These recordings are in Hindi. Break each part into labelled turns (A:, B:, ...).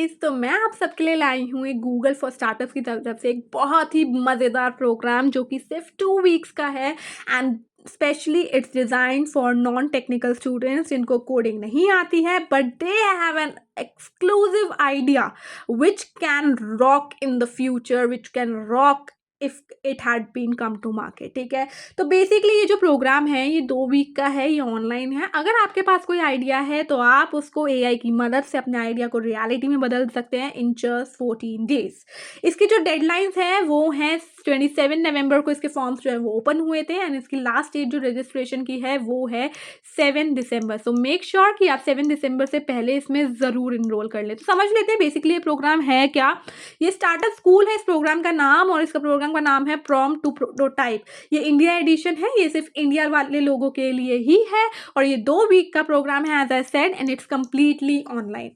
A: गाइस, तो मैं आप सबके लिए लाई हूँ एक गूगल फॉर स्टार्टअप्स की तरफ से एक बहुत ही मज़ेदार प्रोग्राम जो कि सिर्फ 2 वीक्स का है and specially it's design for non technical students जिनको कोडिंग नहीं आती है but they have an exclusive idea which can rock in the future, which can rock if it had been come to market. ठीक है, तो बेसिकली ये जो प्रोग्राम है ये 2 वीक का है, ये ऑनलाइन है। अगर आपके पास कोई आइडिया है तो आप उसको एआई की मदद से अपने आइडिया को रियलिटी में बदल सकते हैं इन जस्ट 14 डेज। इसकी जो डेडलाइंस है वो हैं 27 नवंबर को इसके फॉर्म्स जो है वो ओपन हुए थे एंड इसकी लास्ट डेट जो रजिस्ट्रेशन की है वो है 7 दिसंबर। सो मेक श्योर कि आप 7 दिसंबर से पहले इसमें ज़रूर इनरोल कर लें। तो समझ लेते हैं बेसिकली ये प्रोग्राम है क्या। ये स्टार्टअप स्कूल है इस प्रोग्राम का नाम, और इसका प्रोग्राम का नाम है प्रॉम्प्ट टू प्रोटोटाइप। ये इंडिया एडिशन है, ये सिर्फ इंडिया वाले लोगों के लिए ही है और ये 2 वीक का प्रोग्राम है as I said and it's completely online.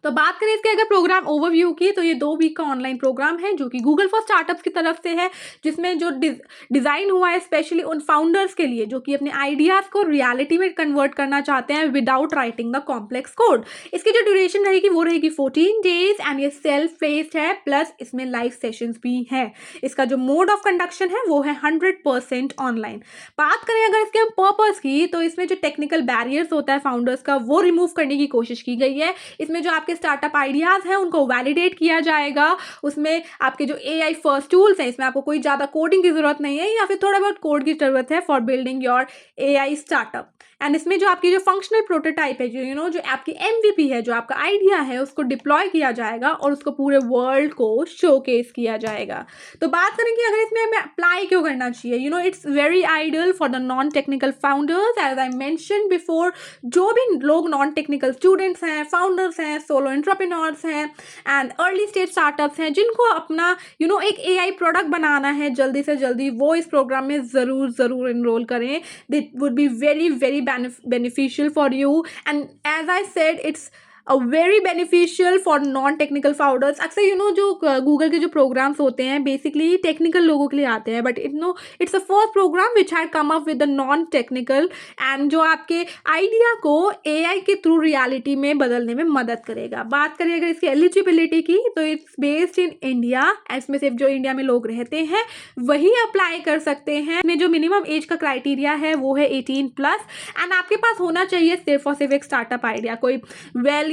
A: तो बात करें इसके अगर प्रोग्राम ओवरव्यू की, तो ये 2 वीक का ऑनलाइन प्रोग्राम है जो कि गूगल फॉर स्टार्टअप्स की तरफ से है, जिसमें जो डिज़ाइन हुआ है स्पेशली उन फाउंडर्स के लिए जो कि अपने आइडियाज़ को रियलिटी में कन्वर्ट करना चाहते हैं without writing the complex code. इसकी जो ड्यूरेशन रहेगी वो रहेगी 14 डेज एंड ये सेल्फ बेस्ड है, प्लस इसमें लाइव सेशंस भी हैं। इसका जो मोड ऑफ कंडक्शन है वो है 100% ऑनलाइन। बात करें अगर इसके पर्पस की, तो इसमें जो टेक्निकल बैरियर्स होता है फाउंडर्स का वो रिमूव करने की कोशिश की गई है। इसमें जो आपके स्टार्टअप आइडियाज़ हैं उनको वैलिडेट किया जाएगा। उसमें आपके जो एआई फर्स्ट टूल्स हैं इसमें आपको कोई ज़्यादा कोडिंग की ज़रूरत नहीं है या फिर थोड़ा बहुत कोड की ज़रूरत है for building your AI startup. And इसमें जो आपकी जो फंक्शनल प्रोटोटाइप है, जो जो आपकी एमवीपी है, जो आपका आइडिया है, उसको डिप्लॉय किया जाएगा और उसको पूरे वर्ल्ड को शोकेस किया जाएगा। तो बात करें कि अगर इसमें हमें अप्लाई क्यों करना चाहिए, it's very ideal for the non technical founders as I mention before. जो भी लोग नॉन टेक्निकल स्टूडेंट्स हैं, फाउंडर्स हैं, सोलो एंटरप्रेन्योर्स हैं एंड अर्ली स्टेज स्टार्टअप्स हैं, जिनको अपना एक एआई प्रोडक्ट बनाना है जल्दी से जल्दी, वो इस प्रोग्राम में ज़रूर इनरोल करें। That would be very beneficial for you, and as I said, it's a very beneficial for non-technical founders। अक्सर जो गूगल के जो प्रोग्राम्स होते हैं बेसिकली टेक्निकल लोगों के लिए आते हैं, but it's a first programme which had come up with the non technical and जो आपके आइडिया को एआई के थ्रू रियलिटी में बदलने में मदद करेगा। बात करें अगर इसकी एलिजिबिलिटी की, तो इट्स बेस्ड इन इंडिया, इसमें सिर्फ जो इंडिया में लोग रहते हैं वही अप्लाई कर सकते हैं। इसमें जो मिनिमम एज का क्राइटेरिया है वो है 18+ एंड आपके पास होना चाहिए सिर्फ और सिर्फ एक स्टार्टअप आइडिया। कोई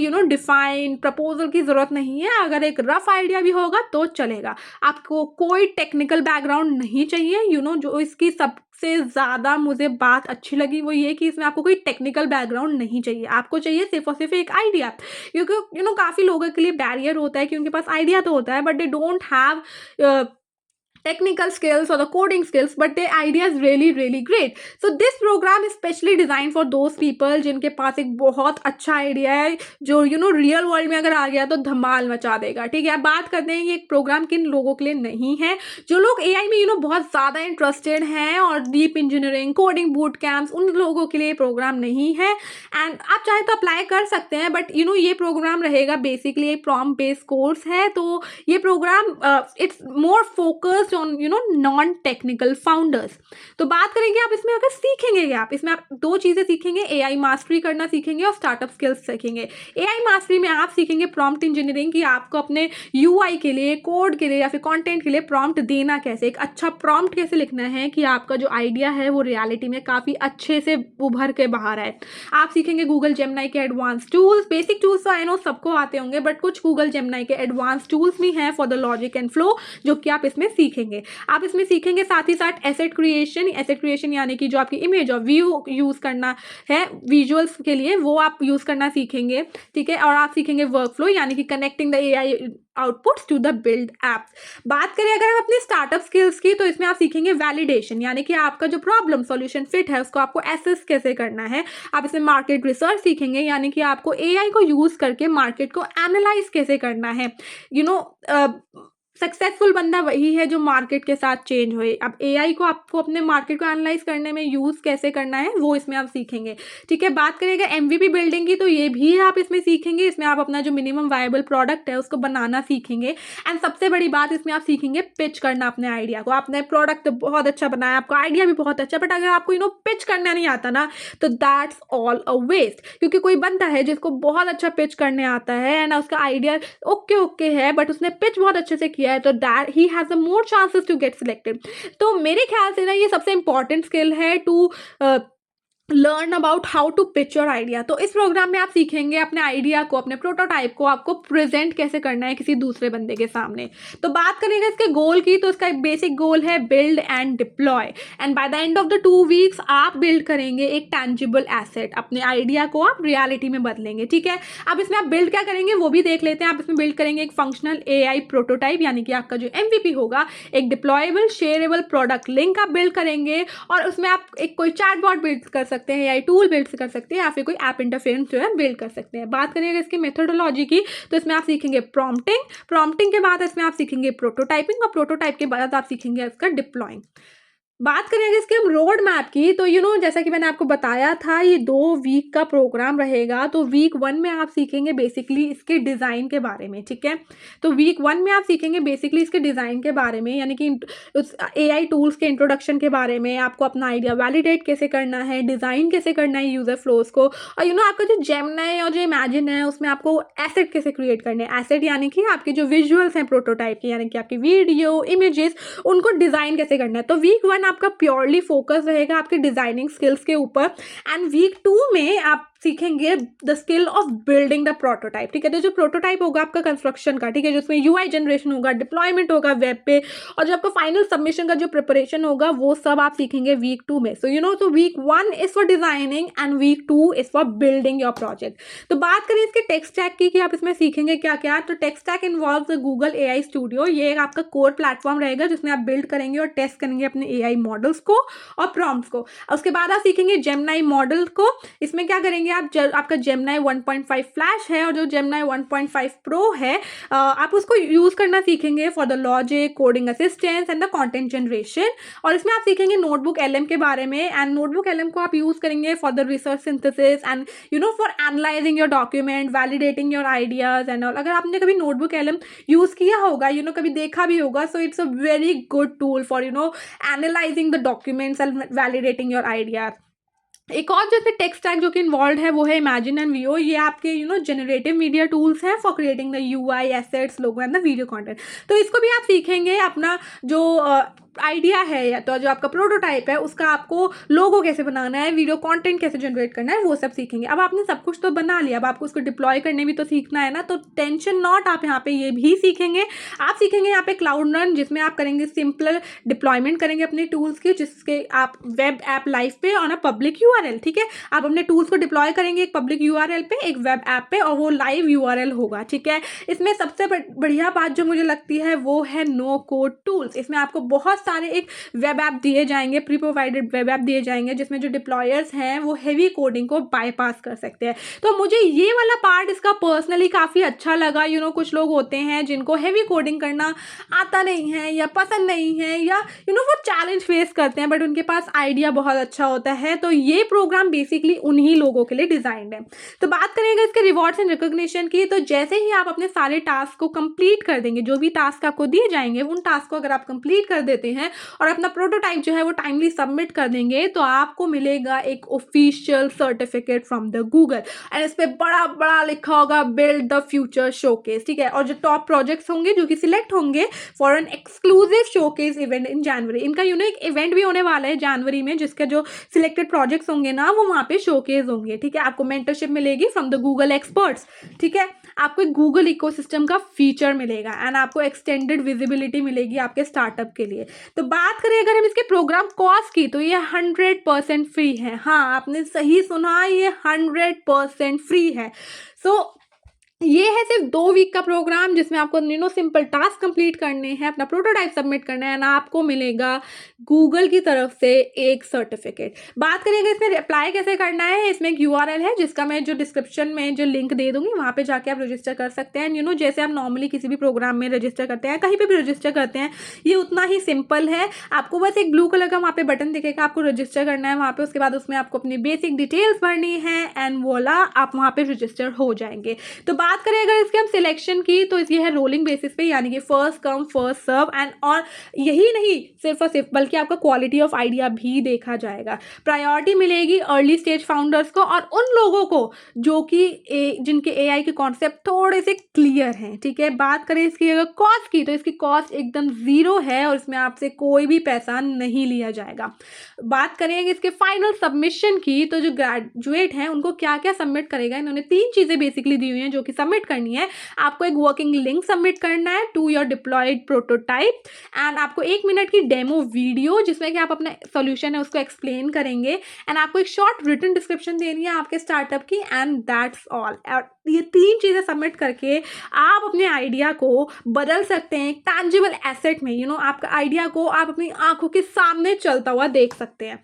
A: डिफाइंड प्रपोजल की ज़रूरत नहीं है, अगर एक रफ आइडिया भी होगा तो चलेगा। आपको कोई टेक्निकल बैकग्राउंड नहीं चाहिए। जो इसकी सबसे ज़्यादा मुझे बात अच्छी लगी वो ये कि इसमें आपको कोई टेक्निकल बैकग्राउंड नहीं चाहिए, आपको चाहिए सिर्फ और सिर्फ एक आइडिया। क्योंकि काफ़ी लोगों के लिए बैरियर होता है कि उनके पास आइडिया तो होता है but they don't have technical skills or the coding skills, but their idea is really great. So this program is specially designed for those people जिनके पास एक बहुत अच्छा आइडिया है जो रियल वर्ल्ड में अगर आ गया तो धमाल मचा देगा। ठीक है, बात करते हैं ये एक प्रोग्राम किन लोगों के लिए नहीं है। जो लोग एआई में बहुत ज़्यादा इंटरेस्टेड हैं और deep engineering, coding boot camps, उन लोगों के लिए प्रोग्राम नहीं है एंड आप चाहे तो अप्लाई कर सकते हैं, बट ये प्रोग्राम रहेगा बेसिकली एक प्रॉम्प्ट बेस्ड कोर्स है। तो ये programme it's more focused on non technical founders. तो बात करेंगे आप इसमें अगर सीखेंगे क्या, आप इसमें आप 2 चीज़ें सीखेंगे, एआई मास्टरी करना सीखेंगे और स्टार्टअप स्किल्स सीखेंगे। एआई मास्टरी में आप सीखेंगे प्रॉम्प्ट इंजीनियरिंग कि आपको अपने यूआई के लिए, कोड के लिए या फिर कंटेंट के लिए प्रॉम्प्ट देना कैसे, एक अच्छा प्रॉम्प्ट कैसे लिखना है कि आपका जो आइडिया है वो रियलिटी में काफ़ी अच्छे से उभर के बाहर आए। आप सीखेंगे गूगल जेमिनी के एडवांस टूल्स। बेसिक टूल्स तो आई नो सबको आते होंगे, बट कुछ गूगल जेमिनी के एडवांस टूल्स भी हैं for the logic and flow जो कि आप इसमें सीखेंगे। आप इसमें सीखेंगे साथ ही साथ एसेट क्रिएशन यानी कि जो आपकी इमेज और व्यू यूज़ करना है विजुअल्स के लिए वो आप यूज़ करना सीखेंगे। ठीक है, और आप सीखेंगे वर्क फ्लो यानी कि connecting the AI outputs to the build apps. बात करें अगर हम अपनी स्टार्टअप स्किल्स की, तो इसमें आप सीखेंगे वैलिडेशन यानी कि आपका जो प्रॉब्लम सॉल्यूशन फिट है उसको आपको एसेस कैसे करना है। आप इसमें मार्केट रिसर्च सीखेंगे यानी कि आपको एआई को यूज़ करके मार्केट को एनालाइज कैसे करना है। सक्सेसफुल बंदा वही है जो मार्केट के साथ चेंज होए। अब एआई को आपको अपने मार्केट को एनालाइज करने में यूज़ कैसे करना है वो इसमें आप सीखेंगे। ठीक है, बात करेंगे एमवीपी बिल्डिंग की, तो ये भी आप इसमें सीखेंगे। इसमें आप अपना जो मिनिमम वायबल प्रोडक्ट है उसको बनाना सीखेंगे। एंड सबसे बड़ी बात इसमें आप सीखेंगे पिच करना अपने आइडिया को। आपने प्रोडक्ट तो बहुत अच्छा बनाया, आपका आइडिया भी बहुत अच्छा, बट अगर आपको पिच करना नहीं आता ना, तो दैट्स ऑल अ वेस्ट। क्योंकि कोई बंदा है जिसको बहुत अच्छा पिच करने आता है एंड उसका आइडिया ओके ओके है, बट उसने पिच बहुत अच्छे से किया है, तो that he has a more chances to get selected. तो मेरे ख्याल से ना ये सबसे इंपॉर्टेंट स्किल है to learn about how to pitch your idea. तो इस प्रोग्राम में आप सीखेंगे अपने आइडिया को, अपने प्रोटोटाइप को आपको प्रेजेंट कैसे करना है किसी दूसरे बंदे के सामने। तो बात करेंगे इसके गोल की, तो इसका एक बेसिक गोल है build and deploy, and by the end of the 2 weeks आप बिल्ड करेंगे एक टैंजिबल एसेट। अपने आइडिया को आप रियलिटी में बदलेंगे। ठीक है, अब इसमें आप बिल्ड क्या करेंगे वो भी देख लेते हैं। आप इसमें बिल्ड करेंगे एक फंक्शनल एआई प्रोटोटाइप, यानी कि आपका जो एमवीपी होगा, एक डिप्लॉयबल शेयरेबल प्रोडक्ट लिंक आप बिल्ड करेंगे, और उसमें आप एक कोई चैटबॉट बिल्ड कर सकते हैं या टूल बिल्ड कर सकते हैं, या फिर कोई ऐप इंटरफेरेंस जो है बिल्ड कर सकते हैं। बात करेंगे इसकी मेथोडोलॉजी की, तो इसमें आप सीखेंगे प्रॉम्प्टिंग के बाद इसमें आप सीखेंगे प्रोटोटाइपिंग, और प्रोटोटाइप के बाद आप सीखेंगे इसका डिप्लॉइंग। बात करेंगे इसके हम रोड मैप की, तो जैसा कि मैंने आपको बताया था, ये 2 वीक का प्रोग्राम रहेगा। तो वीक 1 में आप सीखेंगे बेसिकली इसके डिज़ाइन के बारे में। ठीक है, तो वीक 1 में आप सीखेंगे बेसिकली इसके डिज़ाइन के बारे में, यानी कि उस एआई टूल्स के इंट्रोडक्शन के बारे में, आपको अपना आइडिया वैलिडेट कैसे करना है, डिज़ाइन कैसे करना है यूज़र फ्लोज को, और आपका जो जेमिनी और जो इमेजिन है उसमें आपको एसेट कैसे क्रिएट करने हैं। एसेट यानी कि आपके जो विजुअल्स हैं प्रोटोटाइप के, यानी कि आपकी वीडियो इमेजेस, उनको डिज़ाइन कैसे करना है। तो वीक 1 आपका प्योरली फोकस रहेगा आपके डिजाइनिंग स्किल्स के ऊपर, एंड वीक 2 में आप सीखेंगे the skill of building the prototype. ठीक है, तो जो प्रोटोटाइप होगा आपका कंस्ट्रक्शन का, ठीक है, जिसमें यूआई जनरेशन होगा, डिप्लॉयमेंट होगा वेब पे, और जो आपका फाइनल सबमिशन का जो प्रिपरेशन होगा वो सब आप सीखेंगे वीक 2 में। सो तो week 1 is for designing and week 2 is for building your project. तो बात करें इसके टेक स्टैक की कि आप इसमें सीखेंगे क्या क्या, तो tech stack involve Google AI studio. ये एक आपका कोर प्लेटफॉर्म रहेगा जिसमें आप बिल्ड करेंगे और टेस्ट करेंगे अपने एआई मॉडल्स को और प्रॉम्प्ट्स को। उसके बाद आप सीखेंगे जेमिनी मॉडल को। इसमें क्या करेंगे आप, आपका जेमिनी 1.5 फ्लैश है और जो जेमिनी 1.5 प्रो है, आप उसको यूज़ करना सीखेंगे for the logic, coding assistance and the content generation. और इसमें आप सीखेंगे नोटबुक एलएम के बारे में, एंड नोटबुक एलएम को आप यूज़ करेंगे for the research synthesis and for analysing your document, validating your ideas and all. अगर आपने कभी नोटबुक एलएम यूज़ किया होगा, कभी देखा भी होगा, so it's a very good tool for analysing the documents and validating your ideas. एक और जैसे टेक स्टैक जो कि इन्वॉल्व है वो है इमेजिन एंड वीओ। ये आपके जनरेटिव मीडिया टूल्स हैं for creating the UI assets, logo and the video content. तो इसको भी आप सीखेंगे। अपना जो आइडिया है या तो जो आपका प्रोटोटाइप है उसका आपको लोगो कैसे बनाना है, वीडियो कंटेंट कैसे जनरेट करना है, वो सब सीखेंगे। अब आपने सब कुछ तो बना लिया, अब आपको उसको डिप्लॉय करने भी तो सीखना है ना, तो टेंशन नॉट, आप यहाँ पे ये भी सीखेंगे। आप सीखेंगे यहाँ पे क्लाउड रन, जिसमें आप करेंगे सिंपल डिप्लॉयमेंट करेंगे अपने टूल्स की, जिसके आप वेब ऐप लाइव पे ऑन अ पब्लिक यूआरएल। ठीक है, आप अपने टूल्स को डिप्लॉय करेंगे एक पब्लिक यूआरएल पे, एक वेब ऐप पे, और वो लाइव यूआरएल होगा। ठीक है, इसमें सबसे बढ़िया बात जो मुझे लगती है वो है नो कोड टूल्स। इसमें आपको बहुत सारे एक वेब ऐप दिए जाएंगे, प्री प्रोवाइडेड वेब ऐप दिए जाएंगे, जिसमें जो डिप्लॉयर्स हैं वो हेवी कोडिंग को बाईपास कर सकते हैं। तो मुझे ये वाला पार्ट इसका पर्सनली काफ़ी अच्छा लगा। कुछ लोग होते हैं जिनको हेवी कोडिंग करना आता नहीं है या पसंद नहीं है, या वो चैलेंज फेस करते हैं, बट उनके पास आइडिया बहुत अच्छा होता है। तो ये प्रोग्राम बेसिकली उन्हीं लोगों के लिए डिजाइंड है। तो बात करेंगे इसके रिवॉर्ड्स एंड रिकॉग्निशन की, तो जैसे ही आप अपने सारे टास्क को कंप्लीट कर देंगे, जो भी टास्क आपको दिए जाएंगे उन टास्क को अगर आप कंप्लीट कर देते हैं और अपना प्रोटोटाइप जो है वो टाइमली सबमिट कर देंगे, तो आपको मिलेगा एक official certificate from the Google, and इस पे बड़ा बड़ा लिखा होगा बिल्ड द फ्यूचर शोकेस। ठीक है, और जो टॉप प्रोजेक्ट्स होंगे जो कि सिलेक्ट होंगे for an exclusive showcase event in January. इनका एक इवेंट भी होने वाला है जनवरी में, जिसके जो सिलेक्टेड प्रोजेक्ट्स होंगे ना वो वहाँ पे शोकेस होंगे। ठीक है, आपको मेंटरशिप मिलेगी फ्रॉम द गूगल एक्सपर्ट्स। ठीक है, आपको एक गूगल इकोसिस्टम का फीचर मिलेगा, एंड आपको एक्सटेंडेड विजिबिलिटी मिलेगी आपके स्टार्टअप के लिए। तो बात करें अगर हम इसके प्रोग्राम कॉस्ट की, तो ये 100% फ्री है। हाँ, आपने सही सुना, ये 100% फ्री है। सो ये है सिर्फ 2 वीक का प्रोग्राम जिसमें आपको सिंपल टास्क कंप्लीट करने हैं, अपना प्रोटोटाइप सबमिट करना है, एंड आपको मिलेगा गूगल की तरफ से एक सर्टिफिकेट। बात करेंगे इसमें अप्लाई कैसे करना है, इसमें एक यूआरएल है जिसका मैं जो डिस्क्रिप्शन में जो लिंक दे दूंगी, वहाँ पे जाके आप रजिस्टर कर सकते हैं। एंड जैसे आप नॉर्मली किसी भी प्रोग्राम में रजिस्टर करते हैं, कहीं पे भी रजिस्टर करते हैं, ये उतना ही सिंपल है। आपको बस एक ब्लू कलर का वहाँ पे बटन दिखेगा, आपको रजिस्टर करना है वहाँ पे, उसके बाद उसमें आपको अपनी बेसिक डिटेल्स भरनी है एंड वोला आप वहाँ पे रजिस्टर हो जाएंगे। तो बात करें अगर इसके हम सिलेक्शन की, तो ये है रोलिंग बेसिस पे, यानी कि first come first serve. And और यही नहीं सिर्फ और सिर्फ, बल्कि आपका क्वालिटी ऑफ आइडिया भी देखा जाएगा। प्रायोरिटी मिलेगी अर्ली स्टेज फाउंडर्स को और उन लोगों को जो कि जिनके एआई के कॉन्सेप्ट थोड़े से क्लियर हैं, ठीक है। बात करें इसकी अगर कॉस्ट की, तो इसकी कॉस्ट एकदम ज़ीरो है और इसमें आपसे कोई भी पैसा नहीं लिया जाएगा। बात करेंगे इसके फाइनल सबमिशन की, तो जो ग्रेजुएट हैं उनको क्या क्या सबमिट करेगा, इन्होंने 3 चीज़ें बेसिकली दी हुई हैं जो कि सबमिट करनी है। आपको एक वर्किंग लिंक सबमिट करना है to your deployed prototype, and आपको 1 मिनट की डेमो वीडियो जिसमें कि आप अपना सॉल्यूशन है उसको एक्सप्लेन करेंगे, एंड आपको एक शॉर्ट रिटन डिस्क्रिप्शन देनी है आपके स्टार्टअप की, एंड दैट्स ऑल। ये 3 चीज़ें सबमिट करके आप अपने आइडिया को बदल सकते हैं टैंजिबल एसेट में। आपका आइडिया को आप अपनी आंखों के सामने चलता हुआ देख सकते हैं।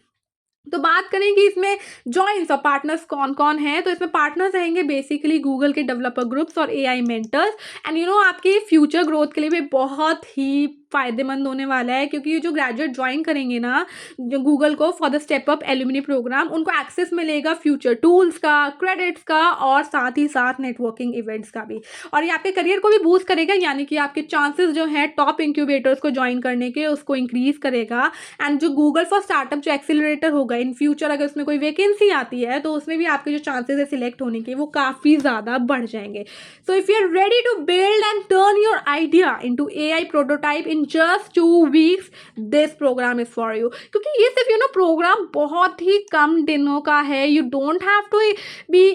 A: तो बात करें कि इसमें जॉइंस और पार्टनर्स कौन कौन हैं, तो इसमें पार्टनर्स रहेंगे बेसिकली गूगल के डेवलपर ग्रुप्स और एआई मेंटर्स। एंड आपके फ्यूचर ग्रोथ के लिए भी बहुत ही फ़ायदेमंद होने वाला है, क्योंकि ये जो ग्रेजुएट ज्वाइन करेंगे ना जो गूगल को for the step up alumni programme, उनको एक्सेस मिलेगा फ्यूचर टूल्स का, क्रेडिट्स का और साथ ही साथ नेटवर्किंग इवेंट्स का भी। और ये आपके करियर को भी बूस्ट करेगा, यानी कि आपके चांसेस जो हैं टॉप इंक्यूबेटर्स को ज्वाइन करने के उसको इंक्रीज करेगा। एंड जो गूगल फॉर स्टार्टअप जो एक्सीलरेटर होगा इन फ्यूचर, अगर उसमें कोई वैकेंसी आती है तो उसमें भी आपके जो चांसेस है सिलेक्ट होने के वो काफ़ी ज़्यादा बढ़ जाएंगे। So if you are ready to build and turn your idea into AI prototype in just 2 weeks, this programme is for you. क्योंकि ये सिर्फ प्रोग्राम बहुत ही कम दिनों का है, you don't have to be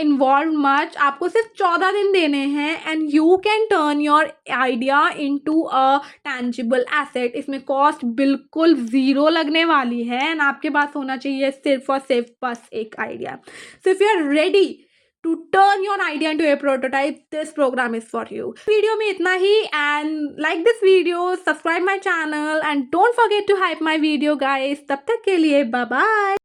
A: involve much. आपको सिर्फ 14 दिन देने हैं and you can turn your idea into a tangible asset. इसमें कॉस्ट बिल्कुल ज़ीरो लगने वाली है एंड आपके पास होना चाहिए सिर्फ और सिर्फ बस एक idea. So if you are ready to turn your idea into a prototype, this program is for you. Video में इतना ही, and like this video, subscribe my channel and don't forget to hype my video guys. तब तक के लिए bye bye.